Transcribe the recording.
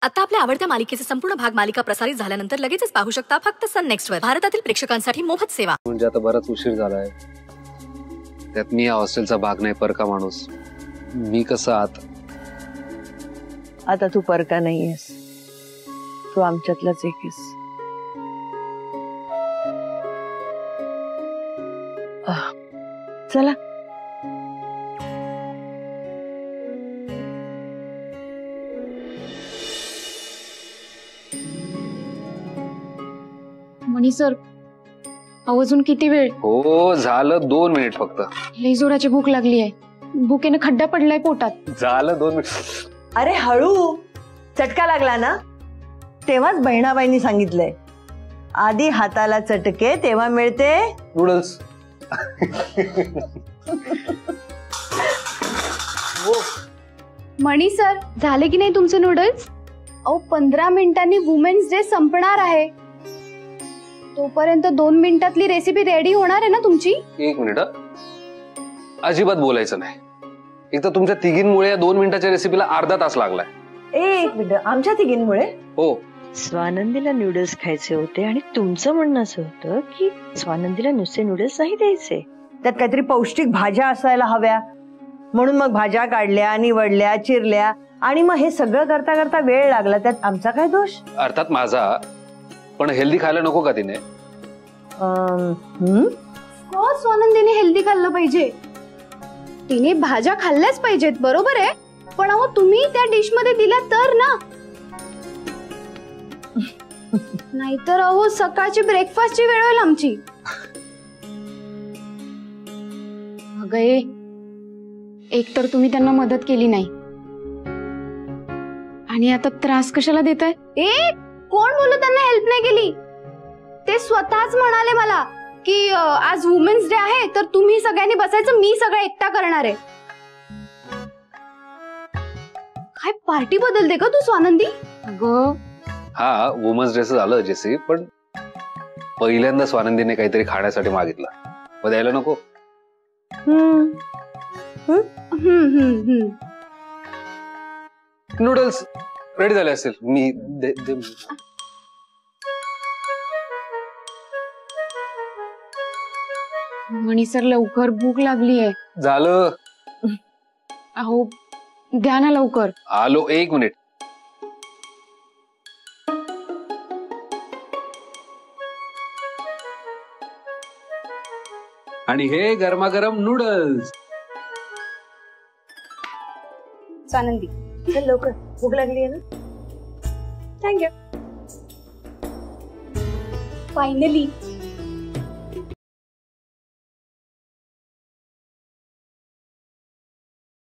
आता आपल्या आवडत्या मालिकेचे संपूर्ण भाग मालिका प्रसारित झाल्यानंतर लगेचच पाहू शकता फक्त सन नेक्स्ट वर. भारतातील प्रेक्षकांसाठी मोफत सेवा. म्हणजे आता बराच उशीर झालाय. त्यात मी या हॉस्टेलचा भाग नाही, परका माणूस. मी कसं आता तू परका नाहीयेस, तू आमच्यातलाच एक आहेस. चला मणी सर, अजून किती वेळ? हो झालं 2 मिनिट फक्त. लई जोराची भूक लागली आहे. भुकेने खड्डा पडलाय पोटात. झालं 2 मिनिट. अरे हळू, चटका लागला ना. तेव्हाच बहिणाबाईंनी सांगितलंय, आधी हाताला चटके तेव्हा मिळते नूडल्स. मणी सर, झाले की नाही तुमचे नूडल्स? 15 मिनिटांनी वुमेन्स डे संपणार आहे. तोपर्यंत 2 मिनिटातली रेसिपी रेडी होणार आहे ना तुमची? 1 मिनिट. अजिबात बोलायचं नाही. एक तर तुमच्या तिघींमुळे या 2 मिनिटाच्या रेसिपीला अर्धा तास लागलाय. 1 मिनिट. आमच्या तिघींमुळे? हो. स्वानंदीला नूडल्स खायचे होते आणि तुमचं म्हणणं असं होतं की स्वानंदीला नुसते नूडल्स नाही द्यायचे, त्यात काहीतरी पौष्टिक भाज्या असायला हव्या. म्हणून मग भाज्या काढल्या, निवडल्या, चिरल्या आणि मग हे सगळं करता करता वेळ लागला. त्यात आमचा काय दोष? अर्थात माझा, पण हेल्दी खायला नको का तिने? स्वानंदीने हेल्दी खाल्लं पाहिजे. तिने भाज्या खाल्ल्याच पाहिजेत, बरोबर आहे. पण अहो तुम्ही त्या डिश मध्ये दिल्या तर ना. नाहीतर अहो सकाळची ब्रेकफास्टची वेळ होईल आमची. अगं, एक तर तुम्ही त्यांना मदत केली नाही आणि आता त्रास कशाला देताय? कोण बोलू त्यांना हेल्प नाही केली? ते स्वतःच म्हणाले मला की आज वुमेन्स डे आहे तर तुम्ही सगळ्यांनी बसायचं, मी सगळं एकटा करणार आहे. काय पार्टी बदलते का तू स्वानंदी? अगं हा, वुमन्स डे झालं जेसी, पण पहिल्यांदा स्वानंदीने काहीतरी खाण्यासाठी मागितलं, मग द्यायला नको? नूडल्स रेडी झाले असतील. मी मणी सर, लवकर भूक लागली आहे. झालं. अहो द्या ना लवकर. आलो, 1 मिनिट. आणि हे गरमागरम नूडल्स. स्वानंदी, चल लवकर, भूक लागली आहे ना. थँक्यू. फायनली